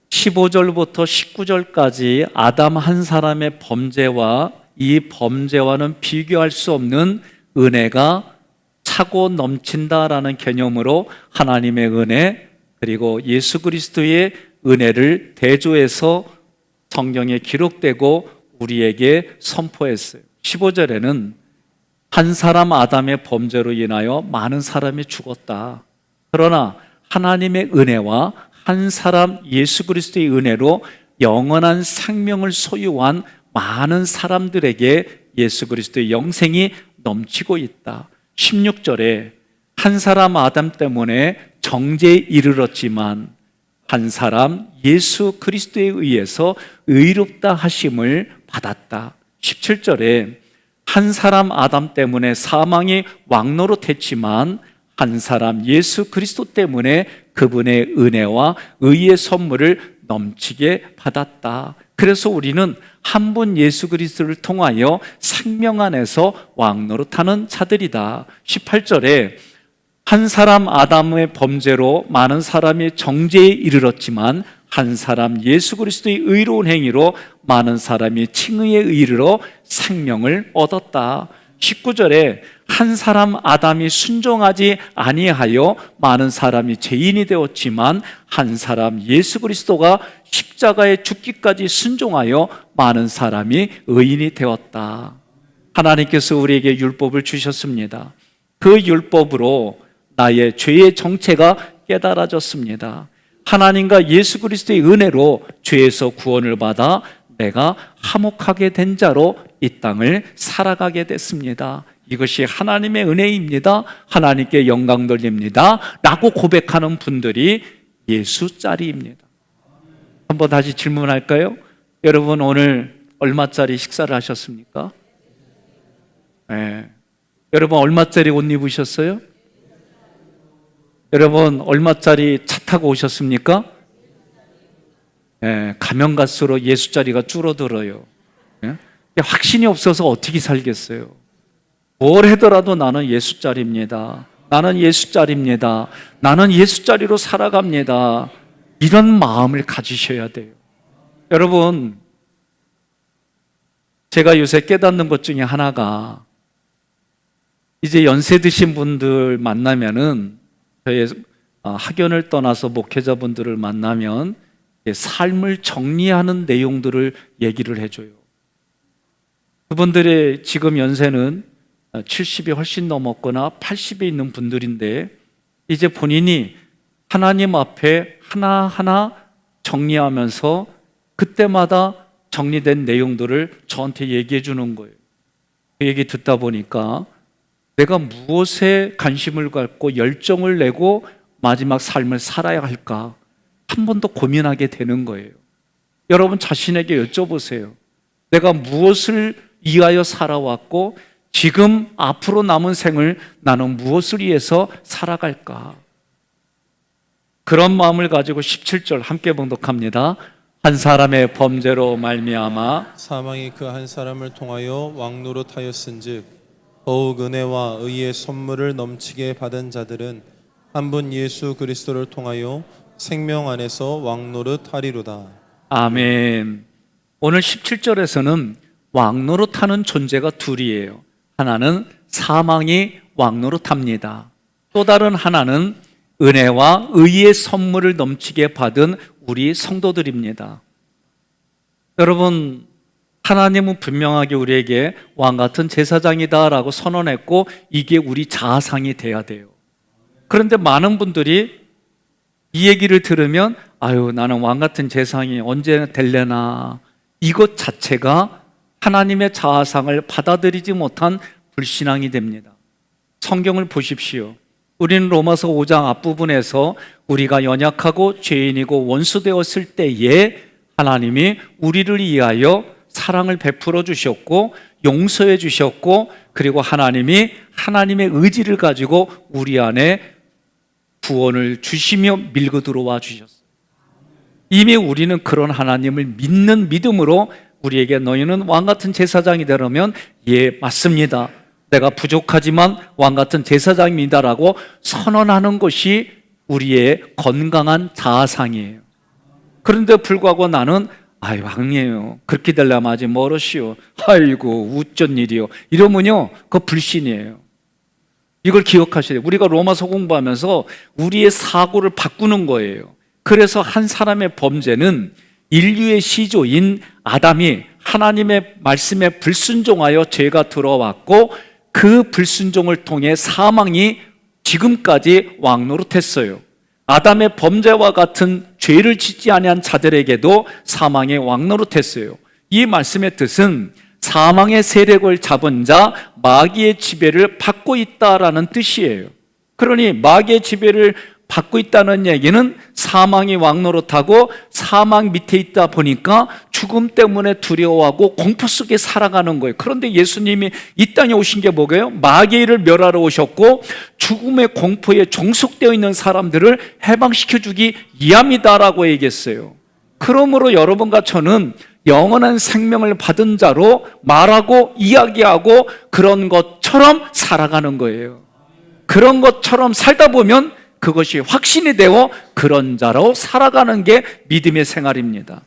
15절부터 19절까지 아담 한 사람의 범죄와 이 범죄와는 비교할 수 없는 은혜가 차고 넘친다라는 개념으로 하나님의 은혜 그리고 예수 그리스도의 은혜를 대조해서 성경에 기록되고 우리에게 선포했어요. 15절에는 한 사람 아담의 범죄로 인하여 많은 사람이 죽었다. 그러나 하나님의 은혜와 한 사람 예수 그리스도의 은혜로 영원한 생명을 소유한 많은 사람들에게 예수 그리스도의 영생이 넘치고 있다. 16절에 한 사람 아담 때문에 정죄에 이르렀지만 한 사람 예수 그리스도에 의해서 의롭다 하심을 받았다. 17절에 한 사람 아담 때문에 사망이 왕노릇했지만 한 사람 예수 그리스도 때문에 그분의 은혜와 의의 선물을 넘치게 받았다. 그래서 우리는 한 분 예수 그리스도를 통하여 생명 안에서 왕노릇하는 자들이다. 18절에 한 사람 아담의 범죄로 많은 사람이 정죄에 이르렀지만 한 사람 예수 그리스도의 의로운 행위로 많은 사람이 칭의에 이르러 생명을 얻었다. 19절에 한 사람 아담이 순종하지 아니하여 많은 사람이 죄인이 되었지만 한 사람 예수 그리스도가 십자가에 죽기까지 순종하여 많은 사람이 의인이 되었다. 하나님께서 우리에게 율법을 주셨습니다. 그 율법으로 나의 죄의 정체가 깨달아졌습니다. 하나님과 예수 그리스도의 은혜로 죄에서 구원을 받아 내가 화목하게 된 자로 이 땅을 살아가게 됐습니다. 이것이 하나님의 은혜입니다. 하나님께 영광 돌립니다. 라고 고백하는 분들이 예수짜리입니다. 한번 다시 질문할까요? 여러분 오늘 얼마짜리 식사를 하셨습니까? 네. 여러분 얼마짜리 옷 입으셨어요? 여러분 얼마짜리 차 타고 오셨습니까? 네. 가면 갈수록 예수짜리가 줄어들어요. 네? 확신이 없어서 어떻게 살겠어요? 뭘 하더라도 나는 예수짜리입니다. 나는 예수짜리입니다. 나는 예수짜리로 살아갑니다. 이런 마음을 가지셔야 돼요. 여러분, 제가 요새 깨닫는 것 중에 하나가 이제 연세 드신 분들 만나면은 저희 학연을 떠나서 목회자분들을 만나면 삶을 정리하는 내용들을 얘기를 해줘요. 그분들의 지금 연세는 70이 훨씬 넘었거나 80이 있는 분들인데 이제 본인이 하나님 앞에 하나하나 정리하면서 그때마다 정리된 내용들을 저한테 얘기해 주는 거예요. 그 얘기 듣다 보니까 내가 무엇에 관심을 갖고 열정을 내고 마지막 삶을 살아야 할까 한 번 더 고민하게 되는 거예요. 여러분 자신에게 여쭤보세요. 내가 무엇을 위하여 살아왔고 지금 앞으로 남은 생을 나는 무엇을 위해서 살아갈까? 그런 마음을 가지고 17절 함께 봉독합니다. 한 사람의 범죄로 말미암아 사망이 그 한 사람을 통하여 왕노릇하였은즉 더욱 은혜와 의의 선물을 넘치게 받은 자들은 한 분 예수 그리스도를 통하여 생명 안에서 왕노릇하리로다. 아멘. 오늘 17절에서는 왕노릇하는 존재가 둘이에요. 하나는 사망이 왕노릇합니다. 또 다른 하나는 은혜와 의의 선물을 넘치게 받은 우리 성도들입니다. 여러분, 하나님은 분명하게 우리에게 왕같은 제사장이다라고 선언했고 이게 우리 자아상이 돼야 돼요. 그런데 많은 분들이 이 얘기를 들으면 아유 나는 왕같은 제사장이 언제 될래나 이것 자체가 하나님의 자아상을 받아들이지 못한 불신앙이 됩니다. 성경을 보십시오. 우리는 로마서 5장 앞부분에서 우리가 연약하고 죄인이고 원수 되었을 때에 하나님이 우리를 위하여 사랑을 베풀어 주셨고 용서해 주셨고 그리고 하나님이 하나님의 의지를 가지고 우리 안에 구원을 주시며 밀고 들어와 주셨어요. 이미 우리는 그런 하나님을 믿는 믿음으로 우리에게 너희는 왕같은 제사장이 되려면 예 맞습니다. 내가 부족하지만 왕같은 제사장입니다라고 선언하는 것이 우리의 건강한 자아상이에요. 그런데 불구하고 나는 왕이에요. 그렇게 되려면 아직 멀었시오. 아이고 어쩐 일이요. 이러면요 그거 불신이에요. 이걸 기억하셔야 돼요. 우리가 로마서 공부하면서 우리의 사고를 바꾸는 거예요. 그래서 한 사람의 범죄는 인류의 시조인 아담이 하나님의 말씀에 불순종하여 죄가 들어왔고 그 불순종을 통해 사망이 지금까지 왕노릇했어요. 아담의 범죄와 같은 죄를 짓지 아니한 자들에게도 사망의 왕노릇했어요. 이 말씀의 뜻은 사망의 세력을 잡은 자 마귀의 지배를 받고 있다라는 뜻이에요. 그러니 마귀의 지배를 받고 있다는 얘기는 사망이 왕노릇하고 사망 밑에 있다 보니까 죽음 때문에 두려워하고 공포 속에 살아가는 거예요. 그런데 예수님이 이 땅에 오신 게 뭐예요? 마귀를 멸하러 오셨고 죽음의 공포에 종속되어 있는 사람들을 해방시켜주기 위함이다라고 얘기했어요. 그러므로 여러분과 저는 영원한 생명을 받은 자로 말하고 이야기하고 그런 것처럼 살아가는 거예요. 그런 것처럼 살다 보면 그것이 확신이 되어 그런 자로 살아가는 게 믿음의 생활입니다.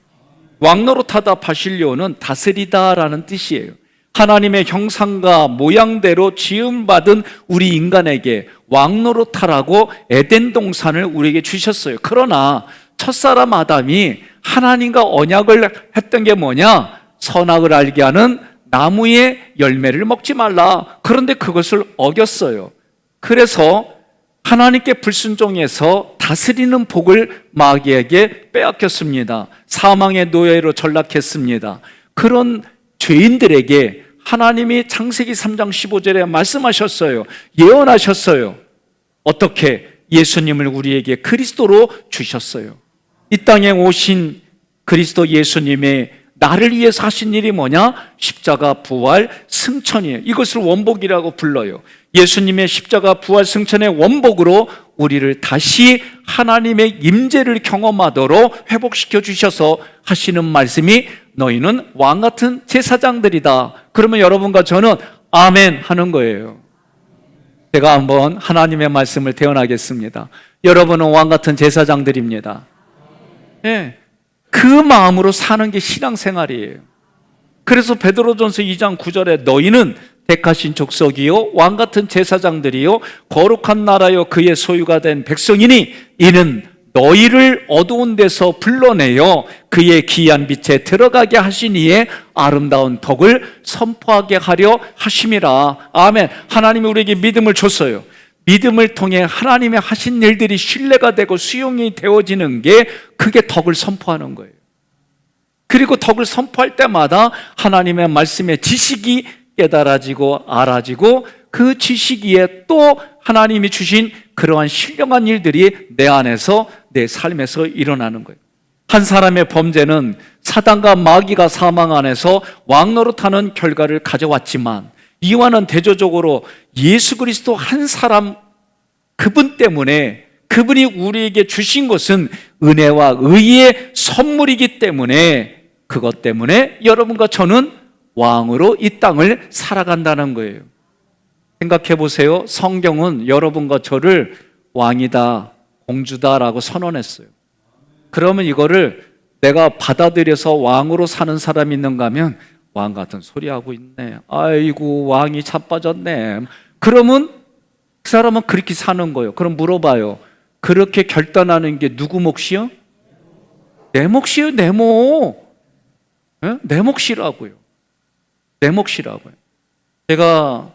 왕노릇하다 바실리오는 다스리다라는 뜻이에요. 하나님의 형상과 모양대로 지음받은 우리 인간에게 왕노릇하라고 에덴 동산을 우리에게 주셨어요. 그러나 첫사람 아담이 하나님과 언약을 했던 게 뭐냐? 선악을 알게 하는 나무의 열매를 먹지 말라. 그런데 그것을 어겼어요. 그래서 하나님께 불순종해서 다스리는 복을 마귀에게 빼앗겼습니다. 사망의 노예로 전락했습니다. 그런 죄인들에게 하나님이 창세기 3장 15절에 말씀하셨어요. 예언하셨어요. 어떻게? 예수님을 우리에게 그리스도로 주셨어요. 이 땅에 오신 그리스도 예수님의 나를 위해서 하신 일이 뭐냐? 십자가 부활 승천이에요. 이것을 원복이라고 불러요. 예수님의 십자가 부활 승천의 원복으로 우리를 다시 하나님의 임재를 경험하도록 회복시켜 주셔서 하시는 말씀이 너희는 왕같은 제사장들이다. 그러면 여러분과 저는 아멘 하는 거예요. 제가 한번 하나님의 말씀을 대언하겠습니다. 여러분은 왕같은 제사장들입니다. 네. 그 마음으로 사는 게 신앙생활이에요. 그래서 베드로전서 2장 9절에 너희는 택하신 족속이요 왕같은 제사장들이요 거룩한 나라요 그의 소유가 된 백성이니 이는 너희를 어두운 데서 불러내어 그의 귀한 빛에 들어가게 하시니에 아름다운 덕을 선포하게 하려 하심이라. 아멘. 하나님이 우리에게 믿음을 줬어요. 믿음을 통해 하나님의 하신 일들이 신뢰가 되고 수용이 되어지는 게 그게 덕을 선포하는 거예요. 그리고 덕을 선포할 때마다 하나님의 말씀의 지식이 깨달아지고 알아지고 그 지식 위에 또 하나님이 주신 그러한 신령한 일들이 내 안에서 내 삶에서 일어나는 거예요. 한 사람의 범죄는 사단과 마귀가 사망 안에서 왕노릇하는 결과를 가져왔지만 이와는 대조적으로 예수 그리스도 한 사람 그분 때문에 그분이 우리에게 주신 것은 은혜와 의의 선물이기 때문에 그것 때문에 여러분과 저는 왕으로 이 땅을 살아간다는 거예요. 생각해 보세요. 성경은 여러분과 저를 왕이다, 공주다라고 선언했어요. 그러면 이거를 내가 받아들여서 왕으로 사는 사람이 있는가 하면 왕 같은 소리 하고 있네. 아이고 왕이 자빠졌네. 그러면 그 사람은 그렇게 사는 거예요. 그럼 물어봐요. 그렇게 결단하는 게 누구 몫이요? 내 몫이요, 내 몫. 내 몫이라고요. 내 몫이라고요. 제가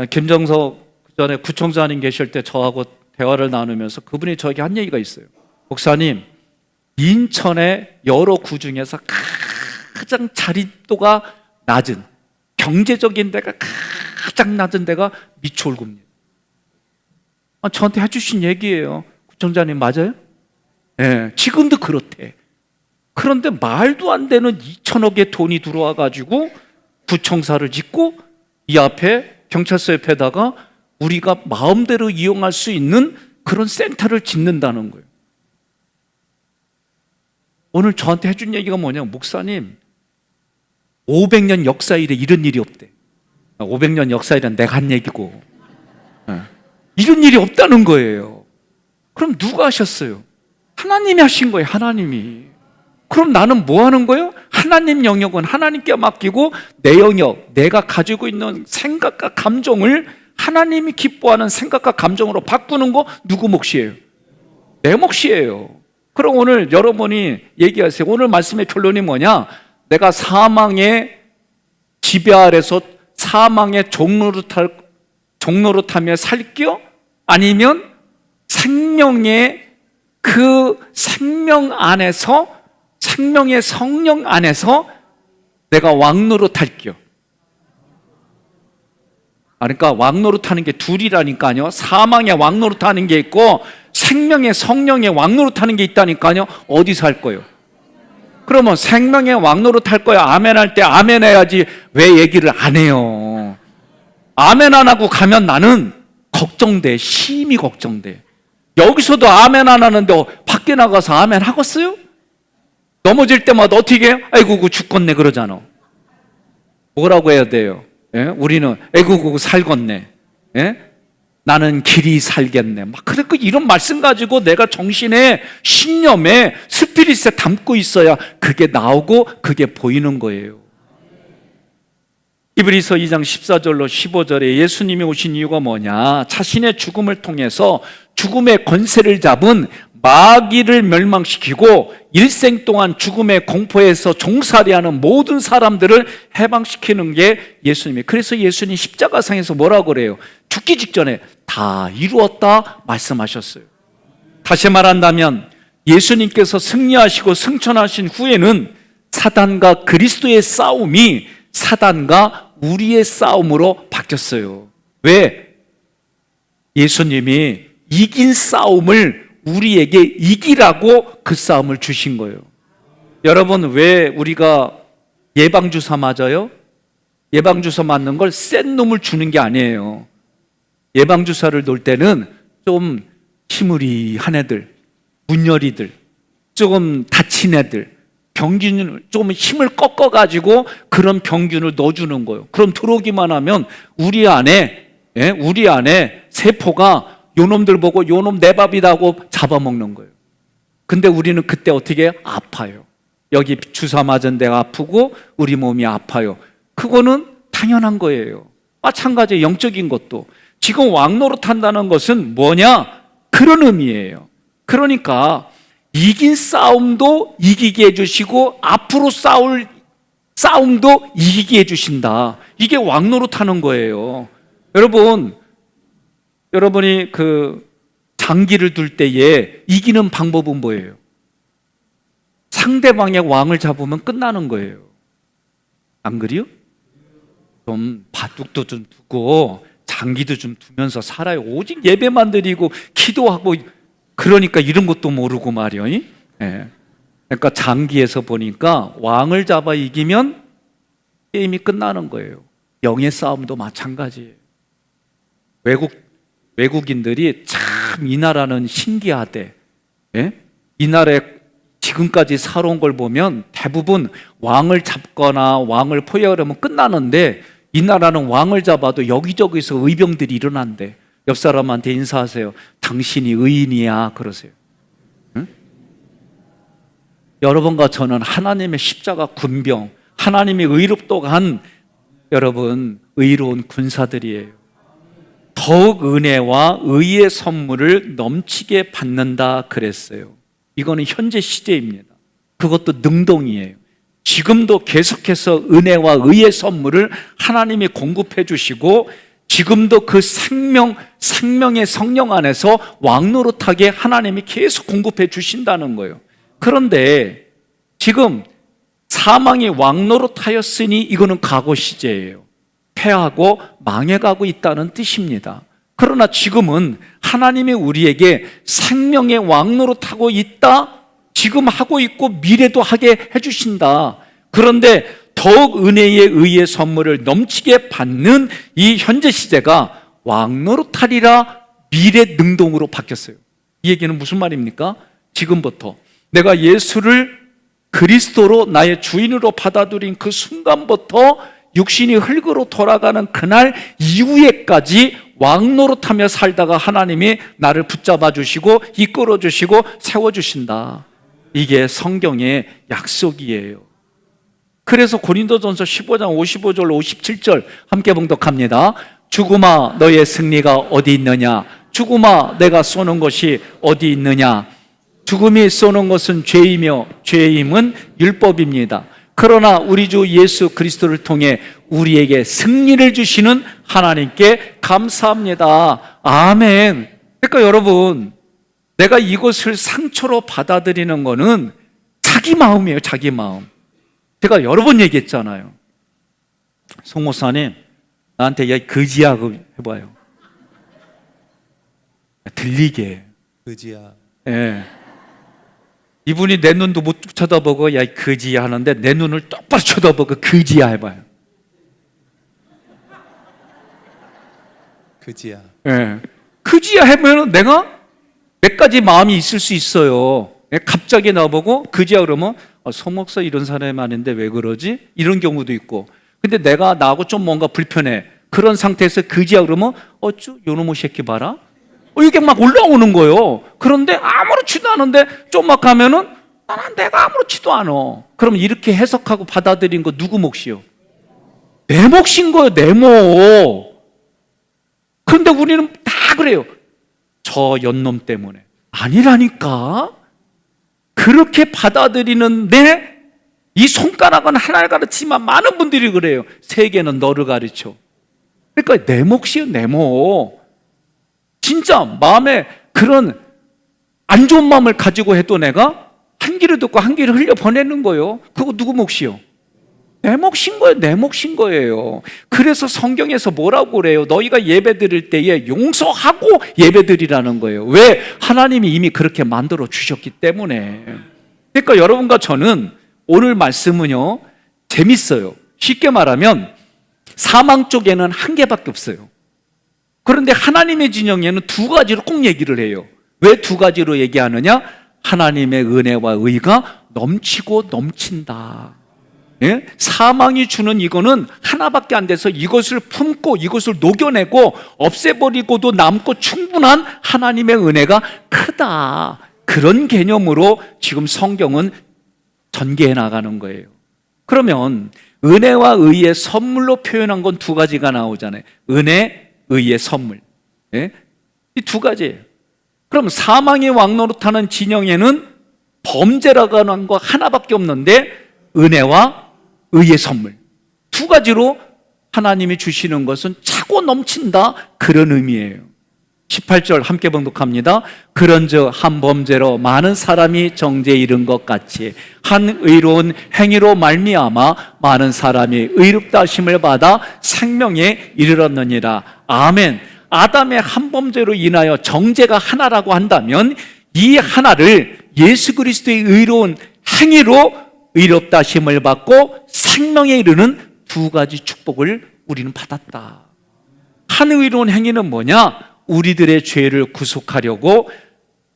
김정석 전에 구청장님 계실 때 저하고 대화를 나누면서 그분이 저에게 한 얘기가 있어요. 목사님, 인천의 여러 구 중에서 가장 자립도가 낮은, 경제적인 데가 가장 낮은 데가 미추홀구입니다. 저한테 해주신 얘기예요. 구청장님 맞아요? 네, 지금도 그렇대. 그런데 말도 안 되는 2천억의 돈이 들어와가지고 구청사를 짓고 이 앞에 경찰서 옆에다가 우리가 마음대로 이용할 수 있는 그런 센터를 짓는다는 거예요. 오늘 저한테 해준 얘기가 뭐냐면 목사님 500년 역사 일에 이런 일이 없대. 500년 역사 일은 내가 한 얘기고 이런 일이 없다는 거예요. 그럼 누가 하셨어요? 하나님이 하신 거예요. 하나님이. 그럼 나는 뭐 하는 거예요? 하나님 영역은 하나님께 맡기고 내 영역, 내가 가지고 있는 생각과 감정을 하나님이 기뻐하는 생각과 감정으로 바꾸는 거 누구 몫이에요? 내 몫이에요. 그럼 오늘 여러분이 얘기하세요. 오늘 말씀의 결론이 뭐냐? 내가 사망의 지배 아래서 사망의 종노릇하며 살게요? 아니면 생명의 그 생명 안에서, 생명의 성령 안에서 내가 왕노릇할게요. 그러니까 왕노릇하는 게 둘이라니까요. 사망의 왕노릇하는 게 있고 생명의 성령의 왕노릇하는 게 있다니까요. 어디서 할 거예요? 그러면 생명의 왕노릇할 거야. 아멘 할 때 아멘 해야지 왜 얘기를 안 해요? 아멘 안 하고 가면 나는 걱정돼. 심히 걱정돼. 여기서도 아멘 안 하는데 밖에 나가서 아멘 하겠어요? 넘어질 때마다 어떻게 해요? 아이고 그 죽겠네 그러잖아. 뭐라고 해야 돼요? 예? 우리는 아이고 그 살겠네. 예? 나는 길이 살겠네. 막 그렇게 이런 말씀 가지고 내가 정신에, 신념에, 스피릿에 담고 있어야 그게 나오고 그게 보이는 거예요. 히브리서 2장 14절로 15절에 예수님이 오신 이유가 뭐냐? 자신의 죽음을 통해서 죽음의 권세를 잡은 마귀를 멸망시키고 일생 동안 죽음의 공포에서 종살이하는 모든 사람들을 해방시키는 게 예수님이에요. 그래서 예수님 십자가상에서 뭐라고 그래요? 죽기 직전에 다 이루었다 말씀하셨어요. 다시 말한다면 예수님께서 승리하시고 승천하신 후에는 사단과 그리스도의 싸움이 사단과 우리의 싸움으로 바뀌었어요. 왜? 예수님이 이긴 싸움을 우리에게 이기라고 그 싸움을 주신 거예요. 여러분, 왜 우리가 예방주사 맞아요? 예방주사 맞는 걸 센 놈을 주는 게 아니에요. 예방주사를 놓을 때는 좀 희무리한 애들, 문열이들, 조금 다친 애들, 병균을 조금 힘을 꺾어가지고 그런 병균을 넣어주는 거예요. 그럼 들어오기만 하면 우리 안에 세포가 요놈들 보고 요놈 내 밥이다 하고 잡아먹는 거예요. 근데 우리는 그때 어떻게 해요? 아파요. 여기 주사 맞은 데가 아프고 우리 몸이 아파요. 그거는 당연한 거예요. 마찬가지 영적인 것도 지금 왕노릇한다는 것은 뭐냐? 그런 의미예요. 그러니까 이긴 싸움도 이기게 해주시고 앞으로 싸울 싸움도 이기게 해주신다. 이게 왕노릇하는 거예요. 여러분이 그 장기를 둘 때에 이기는 방법은 뭐예요? 상대방의 왕을 잡으면 끝나는 거예요. 안 그래요? 좀 바둑도 좀 두고 장기도 좀 두면서 살아요. 오직 예배만 드리고 기도하고 그러니까 이런 것도 모르고 말이요. 예. 그러니까 장기에서 보니까 왕을 잡아 이기면 게임이 끝나는 거예요. 영의 싸움도 마찬가지예요. 외국인들이 참 이 나라는 신기하대. 예? 이 나라에 지금까지 살아온 걸 보면 대부분 왕을 잡거나 왕을 포위하려면 끝나는데 이 나라는 왕을 잡아도 여기저기서 의병들이 일어난대. 옆 사람한테 인사하세요. 당신이 의인이야 그러세요. 응? 여러분과 저는 하나님의 십자가 군병, 하나님이 의롭다고 한 여러분 의로운 군사들이에요. 더욱 은혜와 의의 선물을 넘치게 받는다 그랬어요. 이거는 현재 시제입니다. 그것도 능동이에요. 지금도 계속해서 은혜와 의의 선물을 하나님이 공급해 주시고 지금도 그 생명의 성령 안에서 왕노릇하게 하나님이 계속 공급해 주신다는 거예요. 그런데 지금 사망이 왕노릇하였으니 이거는 과거 시제예요. 패하고 망해가고 있다는 뜻입니다. 그러나 지금은 하나님이 우리에게 생명의 왕노릇하고 있다. 지금 하고 있고 미래도 하게 해주신다. 그런데 더욱 은혜의 의의 선물을 넘치게 받는 이 현재 시제가 왕노릇하리라 미래 능동으로 바뀌었어요. 이 얘기는 무슨 말입니까? 지금부터 내가 예수를 그리스도로 나의 주인으로 받아들인 그 순간부터 육신이 흙으로 돌아가는 그날 이후에까지 왕노릇하며 살다가 하나님이 나를 붙잡아 주시고 이끌어 주시고 세워 주신다. 이게 성경의 약속이에요. 그래서 고린도전서 15장 55절 57절 함께 봉독합니다. 죽음아 너의 승리가 어디 있느냐? 죽음아 내가 쏘는 것이 어디 있느냐? 죽음이 쏘는 것은 죄이며 죄임은 율법입니다. 그러나 우리 주 예수 그리스도를 통해 우리에게 승리를 주시는 하나님께 감사합니다. 아멘. 그러니까 여러분, 내가 이것을 상처로 받아들이는 거는 자기 마음이에요. 자기 마음. 제가 여러 번 얘기했잖아요. 송 목사님 나한테 야 거지야 해봐요. 들리게. 그지야. 예. 이분이 내 눈도 못 쳐다보고 야 거지야 하는데 내 눈을 똑바로 쳐다보고 거지야 해봐요. 그지야. 예. 거지야 해보면 내가 몇 가지 마음이 있을 수 있어요. 예, 갑자기 나보고 거지야 그러면 송 목사 이런 사람이 아닌데 왜 그러지? 이런 경우도 있고. 근데 내가 나하고 좀 뭔가 불편해. 그런 상태에서 거지야 그러면 어쭈 요놈의 새끼 봐라. 이게 막 올라오는 거예요. 그런데 아무렇지도 않은데 좀 막 가면은 나는 내가 아무렇지도 않아. 그럼 이렇게 해석하고 받아들인 거 누구 몫이요? 내 몫인 거예요. 내 몫. 그런데 우리는 다 그래요. 저 연놈 때문에. 아니라니까. 그렇게 받아들이는데 이 손가락은 하나를 가르치지만 많은 분들이 그래요. 세 개는 너를 가르쳐. 그러니까 내 몫이에요. 내 몫. 진짜 마음에 그런 안 좋은 마음을 가지고 해도 내가 한 귀를 듣고 한 귀를 흘려 보내는 거예요. 그거 누구 몫이요? 내 몫인 거예요. 내 몫인 거예요. 그래서 성경에서 뭐라고 그래요? 너희가 예배 드릴 때에 용서하고 예배 드리라는 거예요. 왜? 하나님이 이미 그렇게 만들어 주셨기 때문에. 그러니까 여러분과 저는 오늘 말씀은요 재밌어요. 쉽게 말하면 사망 쪽에는 한 개밖에 없어요. 그런데 하나님의 진영에는 두 가지로 꼭 얘기를 해요. 왜 두 가지로 얘기하느냐? 하나님의 은혜와 의가 넘치고 넘친다. 예? 사망이 주는 이거는 하나밖에 안 돼서 이것을 품고 이것을 녹여내고 없애버리고도 남고 충분한 하나님의 은혜가 크다. 그런 개념으로 지금 성경은 전개해 나가는 거예요. 그러면 은혜와 의의 선물로 표현한 건 두 가지가 나오잖아요. 은혜, 의의 선물. 예? 이 두 가지예요. 그럼 사망의 왕노릇하는 진영에는 범죄라고 하는 거 하나밖에 없는데 은혜와 의의 선물. 두 가지로 하나님이 주시는 것은 차고 넘친다. 그런 의미예요. 18절 함께 봉독합니다. 그런즉 한 범죄로 많은 사람이 정죄에 이른 것 같이 한 의로운 행위로 말미암아 많은 사람이 의롭다 하심을 받아 생명에 이르렀느니라. 아멘. 아담의 한 범죄로 인하여 정죄가 하나라고 한다면 이 하나를 예수 그리스도의 의로운 행위로 의롭다 하심을 받고 생명에 이르는 두 가지 축복을 우리는 받았다. 한 의로운 행위는 뭐냐? 우리들의 죄를 구속하려고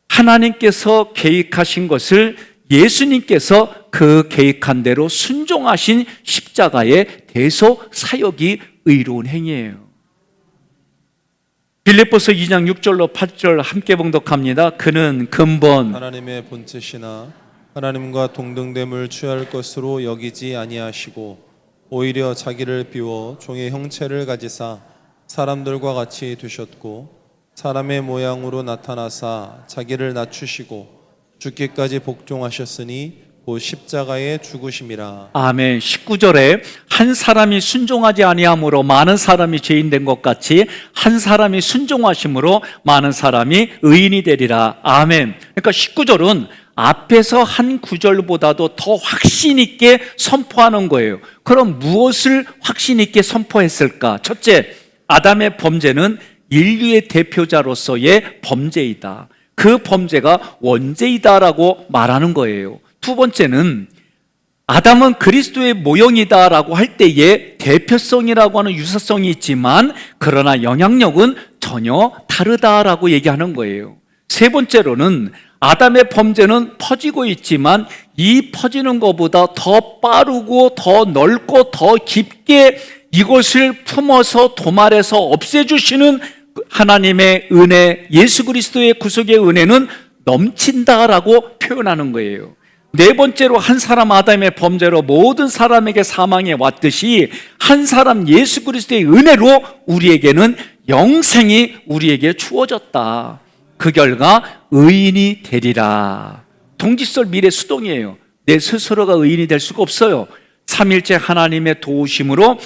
하나님께서 계획하신 것을 예수님께서 그 계획한 대로 순종하신 십자가의 대속 사역이 의로운 행위예요. 빌립보서 2장 6절로 8절 함께 봉독합니다. 그는 근본 하나님의 본뜻이나 하나님과 동등됨을 취할 것으로 여기지 아니하시고 오히려 자기를 비워 종의 형체를 가지사 사람들과 같이 되셨고 사람의 모양으로 나타나사 자기를 낮추시고 죽기까지 복종하셨으니 곧 십자가에 죽으심이라. 아멘. 19절에 한 사람이 순종하지 아니함으로 많은 사람이 죄인 된 것 같이 한 사람이 순종하심으로 많은 사람이 의인이 되리라. 아멘. 그러니까 19절은 앞에서 한 구절보다도 더 확신 있게 선포하는 거예요. 그럼 무엇을 확신 있게 선포했을까? 첫째, 아담의 범죄는 인류의 대표자로서의 범죄이다. 그 범죄가 원죄이다라고 말하는 거예요. 두 번째는 아담은 그리스도의 모형이다라고 할 때에 대표성이라고 하는 유사성이 있지만 그러나 영향력은 전혀 다르다라고 얘기하는 거예요. 세 번째로는 아담의 범죄는 퍼지고 있지만 이 퍼지는 것보다 더 빠르고 더 넓고 더 깊게 이것을 품어서 도말해서 없애주시는 하나님의 은혜, 예수 그리스도의 구속의 은혜는 넘친다라고 표현하는 거예요. 네 번째로 한 사람 아담의 범죄로 모든 사람에게 사망이 왔듯이 한 사람 예수 그리스도의 은혜로 우리에게는 영생이 우리에게 주어졌다. 그 결과 의인이 되리라. 동지설 미래 수동이에요. 내 스스로가 의인이 될 수가 없어요. 삼일째 하나님의 도우심으로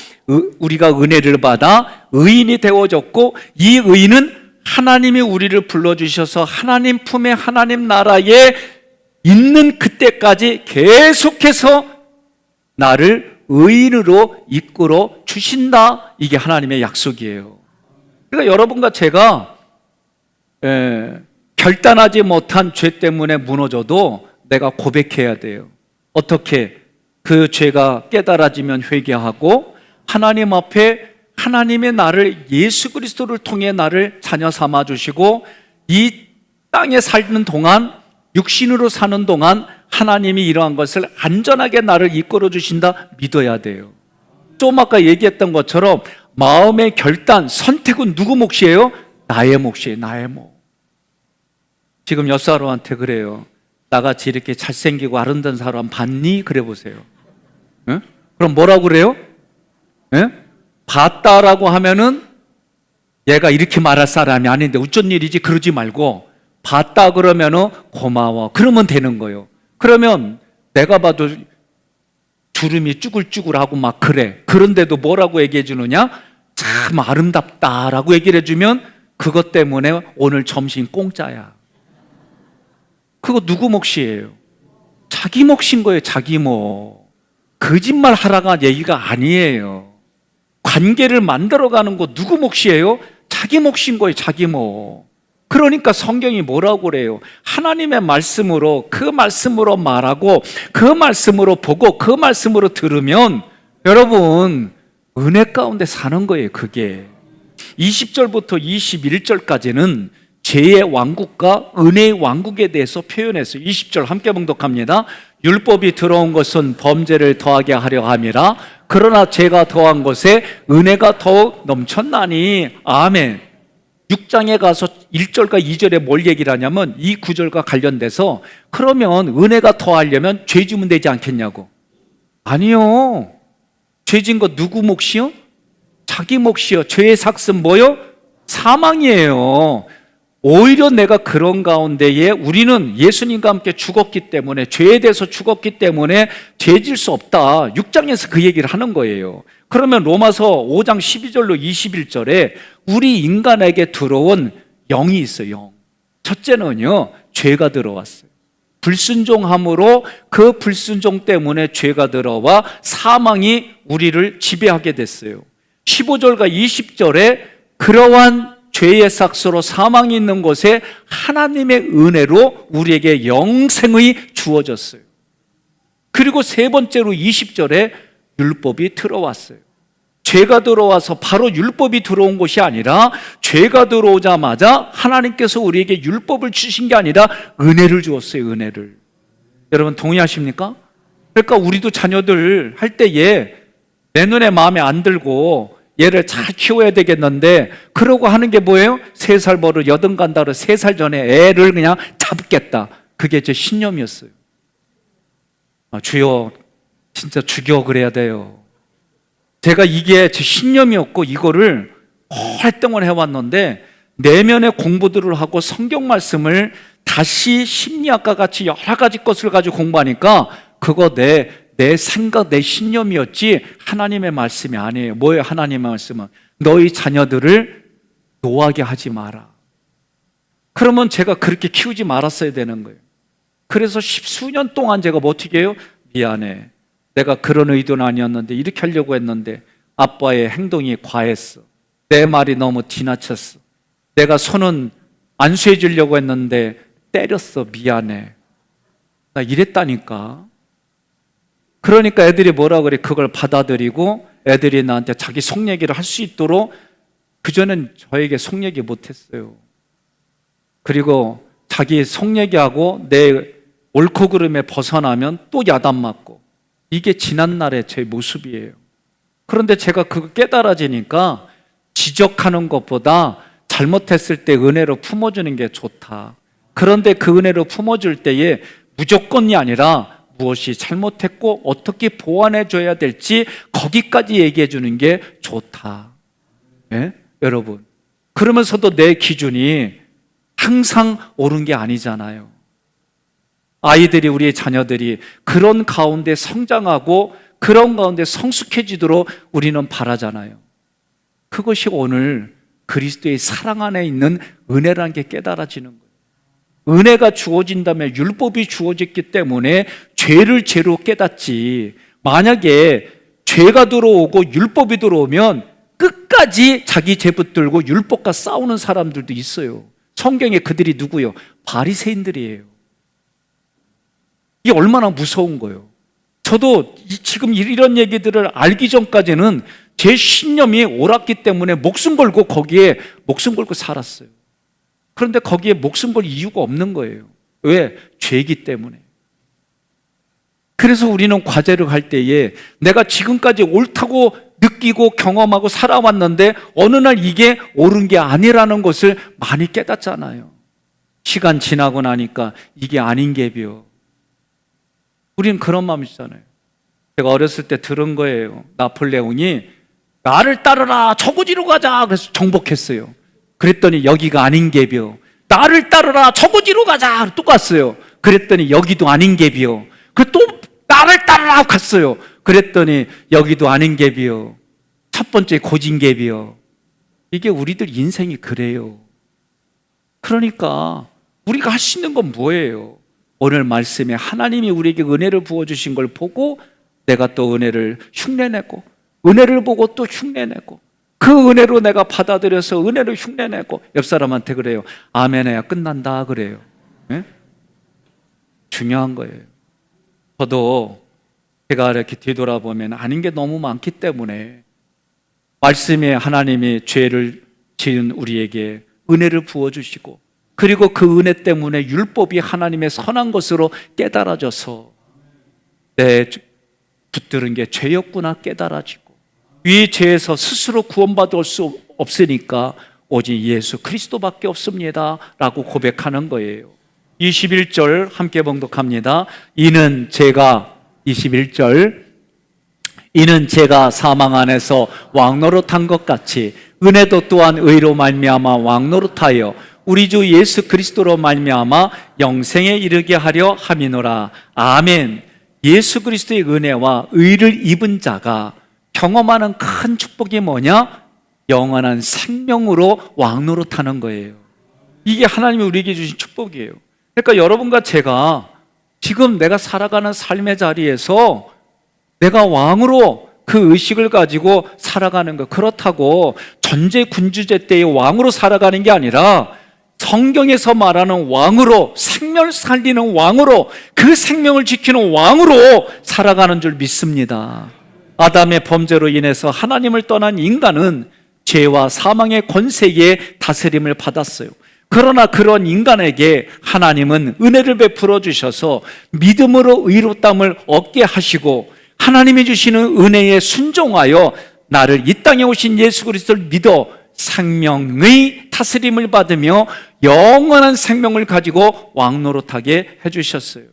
우리가 은혜를 받아 의인이 되어졌고, 이 의인은 하나님이 우리를 불러주셔서 하나님 품에 하나님 나라에 있는 그때까지 계속해서 나를 의인으로 이끌어 주신다. 이게 하나님의 약속이에요. 그러니까 여러분과 제가 결단하지 못한 죄 때문에 무너져도 내가 고백해야 돼요. 어떻게? 그 죄가 깨달아지면 회개하고 하나님 앞에 하나님의 나를, 예수 그리스도를 통해 나를 자녀 삼아 주시고, 이 땅에 살는 동안, 육신으로 사는 동안 하나님이 이러한 것을 안전하게 나를 이끌어 주신다 믿어야 돼요. 좀 아까 얘기했던 것처럼 마음의 결단, 선택은 누구 몫이에요? 나의 몫이에요. 나의 몫. 지금 옆 사람한테 그래요. 나같이 이렇게 잘생기고 아름다운 사람 봤니? 그래 보세요. 응? 그럼 뭐라고 그래요? 응? 봤다라고 하면은 얘가 이렇게 말할 사람이 아닌데 어쩐 일이지? 그러지 말고 봤다 그러면은 고마워. 그러면 되는 거예요. 그러면 내가 봐도 주름이 쭈글쭈글하고 막 그래. 그런데도 뭐라고 얘기해 주느냐? 참 아름답다라고 얘기를 해주면 그것 때문에 오늘 점심 공짜야. 그거 누구 몫이에요? 자기 몫인 거예요. 자기 몫. 거짓말 하라가 얘기가 아니에요. 관계를 만들어가는 거 누구 몫이에요? 자기 몫인 거예요. 자기 몫. 그러니까 성경이 뭐라고 그래요? 하나님의 말씀으로, 그 말씀으로 말하고 그 말씀으로 보고 그 말씀으로 들으면 여러분 은혜 가운데 사는 거예요. 그게 20절부터 21절까지는 죄의 왕국과 은혜의 왕국에 대해서 표현했어요. 20절 함께 봉독합니다. 율법이 들어온 것은 범죄를 더하게 하려 함이라. 그러나 죄가 더한 것에 은혜가 더욱 넘쳤나니. 아멘. 6장에 가서 1절과 2절에 뭘 얘기를 하냐면 이 구절과 관련돼서 그러면 은혜가 더하려면 죄 지면 되지 않겠냐고. 아니요. 죄 진 거 누구 몫이요? 자기 몫이요. 죄의 삭은 뭐요? 사망이에요. 오히려 내가 그런 가운데에 우리는 예수님과 함께 죽었기 때문에, 죄에 대해서 죽었기 때문에 죄질 수 없다. 6장에서 그 얘기를 하는 거예요. 그러면 로마서 5장 12절로 21절에 우리 인간에게 들어온 영이 있어요. 영. 첫째는요, 죄가 들어왔어요. 불순종함으로 그 불순종 때문에 죄가 들어와 사망이 우리를 지배하게 됐어요. 15절과 20절에 그러한 죄의 삭스로 사망이 있는 곳에 하나님의 은혜로 우리에게 영생이 주어졌어요. 그리고 세 번째로 20절에 율법이 들어왔어요. 죄가 들어와서 바로 율법이 들어온 것이 아니라 죄가 들어오자마자 하나님께서 우리에게 율법을 주신 게 아니라 은혜를 주었어요. 은혜를. 여러분 동의하십니까? 그러니까 우리도 자녀들 할 때에 내 눈에 마음에 안 들고 얘를 잘 키워야 되겠는데 그러고 하는 게 뭐예요? 3살 버릇 여든 간다로 3살 전에 애를 그냥 잡겠다. 그게 제 신념이었어요. 주여 진짜 죽여 그래야 돼요. 제가 이게 제 신념이었고 이거를 활동을 해왔는데 내면의 공부들을 하고 성경 말씀을 다시 심리학과 같이 여러 가지 것을 가지고 공부하니까 그거 내 생각, 내 신념이었지 하나님의 말씀이 아니에요. 뭐예요? 하나님의 말씀은 너희 자녀들을 노하게 하지 마라. 그러면 제가 그렇게 키우지 말았어야 되는 거예요. 그래서 10수년 동안 제가 뭐 어떻게 해요? 미안해. 내가 그런 의도는 아니었는데 이렇게 하려고 했는데 아빠의 행동이 과했어. 내 말이 너무 지나쳤어. 내가 손은 안수해 주려고 했는데 때렸어. 미안해. 나 이랬다니까. 그러니까 애들이 뭐라 그래? 그걸 받아들이고 애들이 나한테 자기 속 얘기를 할 수 있도록 그전엔 저에게 속 얘기 못했어요. 그리고 자기 속 얘기하고 내 옳고 그름에 벗어나면 또 야단 맞고 이게 지난날의 제 모습이에요. 그런데 제가 그거 깨달아지니까 지적하는 것보다 잘못했을 때 은혜로 품어주는 게 좋다. 그런데 그 은혜로 품어줄 때에 무조건이 아니라 무엇이 잘못했고 어떻게 보완해 줘야 될지 거기까지 얘기해 주는 게 좋다. 예? 여러분, 그러면서도 내 기준이 항상 옳은 게 아니잖아요. 아이들이, 우리의 자녀들이 그런 가운데 성장하고 그런 가운데 성숙해지도록 우리는 바라잖아요. 그것이 오늘 그리스도의 사랑 안에 있는 은혜라는 게 깨달아지는 거예요. 은혜가 주어진다면 율법이 주어졌기 때문에 죄를 죄로 깨닫지, 만약에 죄가 들어오고 율법이 들어오면 끝까지 자기 죄 붙들고 율법과 싸우는 사람들도 있어요. 성경에 그들이 누구요? 바리새인들이에요. 이게 얼마나 무서운 거예요. 저도 지금 이런 얘기들을 알기 전까지는 제 신념이 옳았기 때문에 목숨 걸고 거기에 목숨 걸고 살았어요. 그런데 거기에 목숨 걸 이유가 없는 거예요. 왜? 죄이기 때문에. 그래서 우리는 과제를 할 때에 내가 지금까지 옳다고 느끼고 경험하고 살아왔는데 어느 날 이게 옳은 게 아니라는 것을 많이 깨닫잖아요. 시간 지나고 나니까 이게 아닌 게 비요. 우리는 그런 마음이잖아요. 제가 어렸을 때 들은 거예요. 나폴레옹이 나를 따르라, 저고지로 가자. 그래서 정복했어요. 그랬더니 여기가 아닌 게비요. 나를 따르라, 저고지로 가자. 또 갔어요. 그랬더니 여기도 아닌 게비요. 그 또 나를 따르라 갔어요. 그랬더니 여기도 아닌 게비요. 첫 번째 고진개비요. 이게 우리들 인생이 그래요. 그러니까 우리가 할 수 있는 건 뭐예요? 오늘 말씀에 하나님이 우리에게 은혜를 부어주신 걸 보고 내가 또 은혜를 흉내내고, 은혜를 보고 또 흉내내고, 그 은혜로 내가 받아들여서 은혜를 흉내내고, 옆 사람한테 그래요. 아멘 해야 끝난다 그래요. 네? 중요한 거예요. 저도 제가 이렇게 뒤돌아보면 아닌 게 너무 많기 때문에 말씀에 하나님이 죄를 지은 우리에게 은혜를 부어주시고, 그리고 그 은혜 때문에 율법이 하나님의 선한 것으로 깨달아져서 내 붙들은 게 죄였구나 깨달아지고, 이 죄에서 스스로 구원받을 수 없으니까 오직 예수 그리스도밖에 없습니다 라고 고백하는 거예요. 21절 함께 봉독합니다. 이는 제가 21절 이는 제가 사망 안에서 왕노릇한 것 같이 은혜도 또한 의로 말미암아 왕노릇하여 우리 주 예수 그리스도로 말미암아 영생에 이르게 하려 함이노라. 아멘. 예수 그리스도의 은혜와 의를 입은 자가 경험하는 큰 축복이 뭐냐? 영원한 생명으로 왕노릇하는 거예요. 이게 하나님이 우리에게 주신 축복이에요. 그러니까 여러분과 제가 지금 내가 살아가는 삶의 자리에서 내가 왕으로 그 의식을 가지고 살아가는 것, 그렇다고 전제군주제 때의 왕으로 살아가는 게 아니라 성경에서 말하는 왕으로, 생명을 살리는 왕으로, 그 생명을 지키는 왕으로 살아가는 줄 믿습니다. 아담의 범죄로 인해서 하나님을 떠난 인간은 죄와 사망의 권세에 다스림을 받았어요. 그러나 그런 인간에게 하나님은 은혜를 베풀어 주셔서 믿음으로 의롭다함을 얻게 하시고, 하나님이 주시는 은혜에 순종하여 나를 이 땅에 오신 예수 그리스도를 믿어 생명의 다스림을 받으며 영원한 생명을 가지고 왕노릇하게 해주셨어요.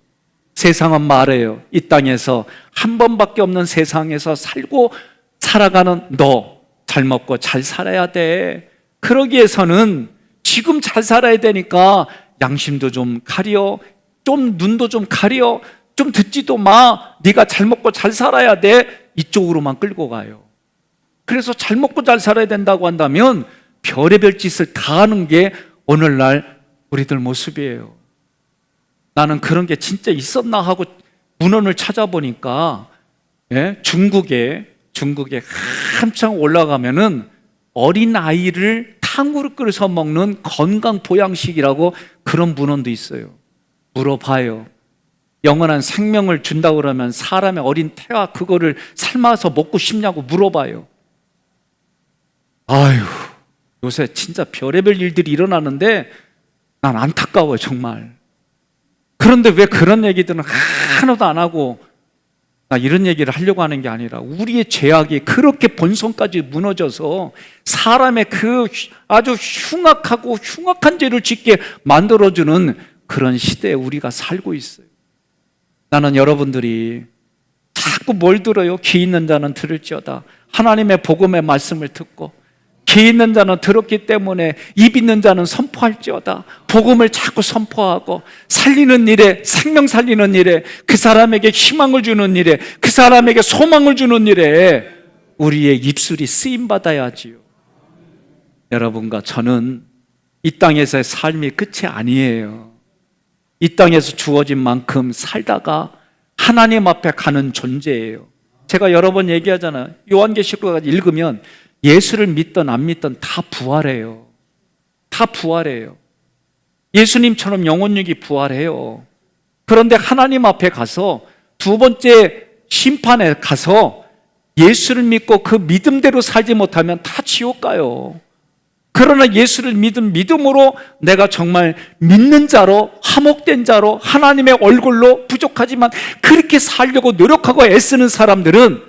세상은 말해요. 이 땅에서 한 번밖에 없는 세상에서 살고 살아가는 너 잘 먹고 잘 살아야 돼. 그러기 위해서는 지금 잘 살아야 되니까 양심도 좀 가려, 좀 눈도 좀 가려, 좀 듣지도 마. 네가 잘 먹고 잘 살아야 돼. 이쪽으로만 끌고 가요. 그래서 잘 먹고 잘 살아야 된다고 한다면 별의별 짓을 다 하는 게 오늘날 우리들 모습이에요. 나는 그런 게 진짜 있었나 하고 문헌을 찾아보니까 중국에 한창 올라가면은 어린 아이를 탕후루 끓여서 먹는 건강 보양식이라고 그런 문헌도 있어요. 물어봐요. 영원한 생명을 준다고 그러면 사람의 어린 태아 그거를 삶아서 먹고 싶냐고 물어봐요. 아유, 요새 진짜 별의별 일들이 일어나는데 난 안타까워요, 정말. 그런데 왜 그런 얘기들은 하나도 안 하고, 나 이런 얘기를 하려고 하는 게 아니라 우리의 죄악이 그렇게 본성까지 무너져서 사람의 그 아주 흉악하고 흉악한 죄를 짓게 만들어주는 그런 시대에 우리가 살고 있어요. 나는 여러분들이 자꾸 뭘 들어요? 귀 있는 자는 들을지어다. 하나님의 복음의 말씀을 듣고 귀 있는 자는 들었기 때문에 입 있는 자는 선포할지어다. 복음을 자꾸 선포하고 살리는 일에, 생명 살리는 일에, 그 사람에게 희망을 주는 일에, 그 사람에게 소망을 주는 일에 우리의 입술이 쓰임받아야지요. 여러분과 저는 이 땅에서의 삶이 끝이 아니에요. 이 땅에서 주어진 만큼 살다가 하나님 앞에 가는 존재예요. 제가 여러 번 얘기하잖아요. 요한계시록까지 읽으면 예수를 믿든 안 믿든 다 부활해요. 다 부활해요. 예수님처럼 영혼육이 부활해요. 그런데 하나님 앞에 가서 두 번째 심판에 가서 예수를 믿고 그 믿음대로 살지 못하면 다 지옥 가요. 그러나 예수를 믿은 믿음으로 내가 정말 믿는 자로, 화목된 자로, 하나님의 얼굴로 부족하지만 그렇게 살려고 노력하고 애쓰는 사람들은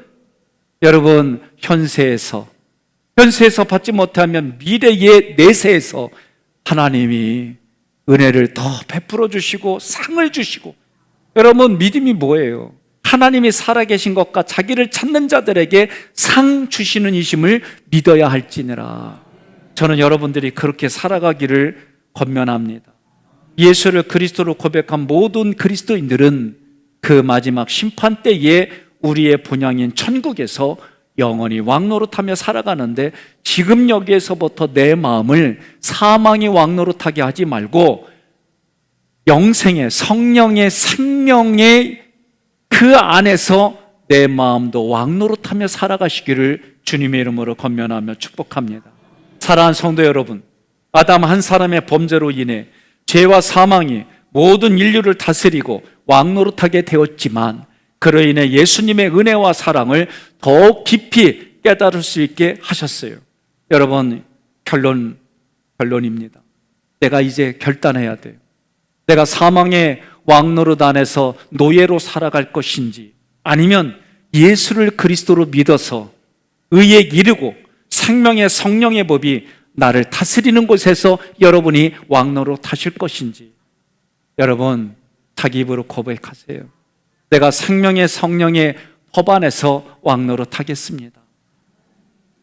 여러분 현세에서 받지 못하면 미래의 내세에서 하나님이 은혜를 더 베풀어 주시고 상을 주시고, 여러분 믿음이 뭐예요? 하나님이 살아계신 것과 자기를 찾는 자들에게 상 주시는 이심을 믿어야 할지니라. 저는 여러분들이 그렇게 살아가기를 권면합니다. 예수를 그리스도로 고백한 모든 그리스도인들은 그 마지막 심판 때에 우리의 본향인 천국에서 영원히 왕노릇하며 살아가는데, 지금 여기에서부터 내 마음을 사망의 왕노릇하게 하지 말고 영생의 성령의 생명의 그 안에서 내 마음도 왕노릇하며 살아가시기를 주님의 이름으로 권면하며 축복합니다. 사랑하는 성도 여러분, 아담 한 사람의 범죄로 인해 죄와 사망이 모든 인류를 다스리고 왕노릇하게 되었지만, 그로 인해 예수님의 은혜와 사랑을 더욱 깊이 깨달을 수 있게 하셨어요. 여러분, 결론입니다. 내가 이제 결단해야 돼요. 내가 사망의 왕노릇 안에서 노예로 살아갈 것인지, 아니면 예수를 그리스도로 믿어서 의에 이르고 생명의 성령의 법이 나를 다스리는 곳에서 여러분이 왕노릇 하실 것인지, 여러분 자기 입으로 고백하세요. 내가 생명의 성령의 법 안에서 왕노릇 하겠습니다.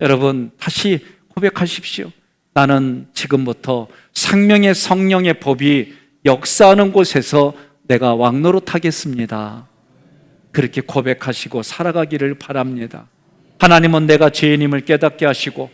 여러분 다시 고백하십시오. 나는 지금부터 생명의 성령의 법이 역사하는 곳에서 내가 왕노릇 하겠습니다. 그렇게 고백하시고 살아가기를 바랍니다. 하나님은 내가 죄인임을 깨닫게 하시고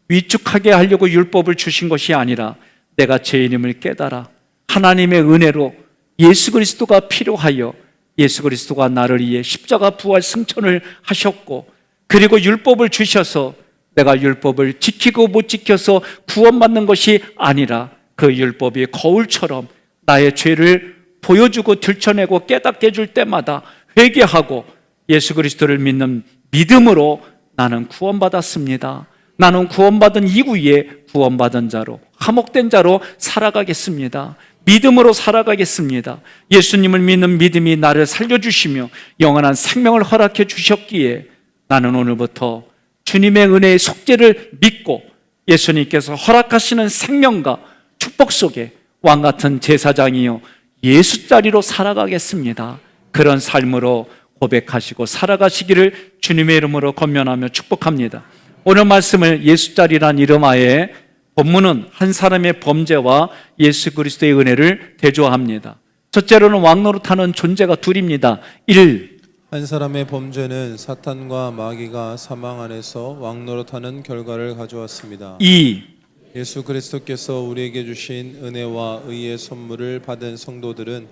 위축하게 하려고 율법을 주신 것이 아니라 내가 죄인임을 깨달아 하나님의 은혜로 예수 그리스도가 필요하여 예수 그리스도가 나를 위해 십자가 부활 승천을 하셨고, 그리고 율법을 주셔서 내가 율법을 지키고 못 지켜서 구원받는 것이 아니라 그 율법이 거울처럼 나의 죄를 보여주고 들춰내고 깨닫게 해줄 때마다 회개하고 예수 그리스도를 믿는 믿음으로 나는 구원받았습니다. 나는 구원받은 이후에 구원받은 자로, 화목된 자로 살아가겠습니다. 믿음으로 살아가겠습니다. 예수님을 믿는 믿음이 나를 살려주시며 영원한 생명을 허락해 주셨기에 나는 오늘부터 주님의 은혜의 속죄를 믿고 예수님께서 허락하시는 생명과 축복 속에 왕같은 제사장이요 예수 자리로 살아가겠습니다. 그런 삶으로 고백하시고 살아가시기를 주님의 이름으로 권면하며 축복합니다. 오늘 말씀을 예수 자리란 이름 하에 본문은 한 사람의 범죄와 예수 그리스도의 은혜를 대조합니다. 첫째로는 왕노릇하는 존재가 둘입니다. 1. 한 사람의 범죄는 사탄과 마귀가 사망 안에서 왕노릇하는 결과를 가져왔습니다. 2. 예수 그리스도께서 우리에게 주신 은혜와 의의 선물을 받은 성도들은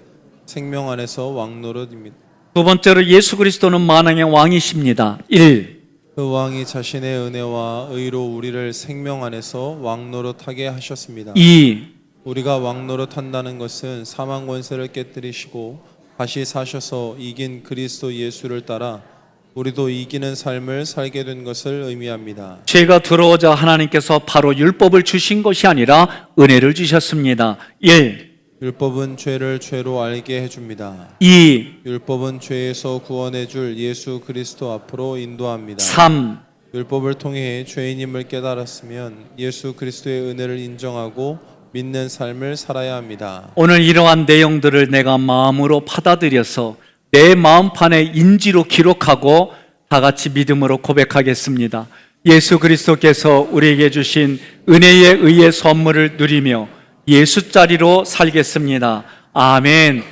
생명 안에서 왕노릇입니다. 두 번째로 예수 그리스도는 만왕의 왕이십니다. 1. 그 왕이 자신의 은혜와 의로 우리를 생명 안에서 왕노릇하게 하셨습니다. 2. 우리가 왕노릇한다는 것은 사망 권세를 깨뜨리시고 다시 사셔서 이긴 그리스도 예수를 따라 우리도 이기는 삶을 살게 된 것을 의미합니다. 죄가 들어오자 하나님께서 바로 율법을 주신 것이 아니라 은혜를 주셨습니다. 1. 율법은 죄를 죄로 알게 해줍니다. 2. 율법은 죄에서 구원해줄 예수 그리스도 앞으로 인도합니다. 3. 율법을 통해 죄인임을 깨달았으면 예수 그리스도의 은혜를 인정하고 믿는 삶을 살아야 합니다. 오늘 이러한 내용들을 내가 마음으로 받아들여서 내 마음판에 인지로 기록하고 다 같이 믿음으로 고백하겠습니다. 예수 그리스도께서 우리에게 주신 은혜의 의의 선물을 누리며 예수 자리로 살겠습니다. 아멘.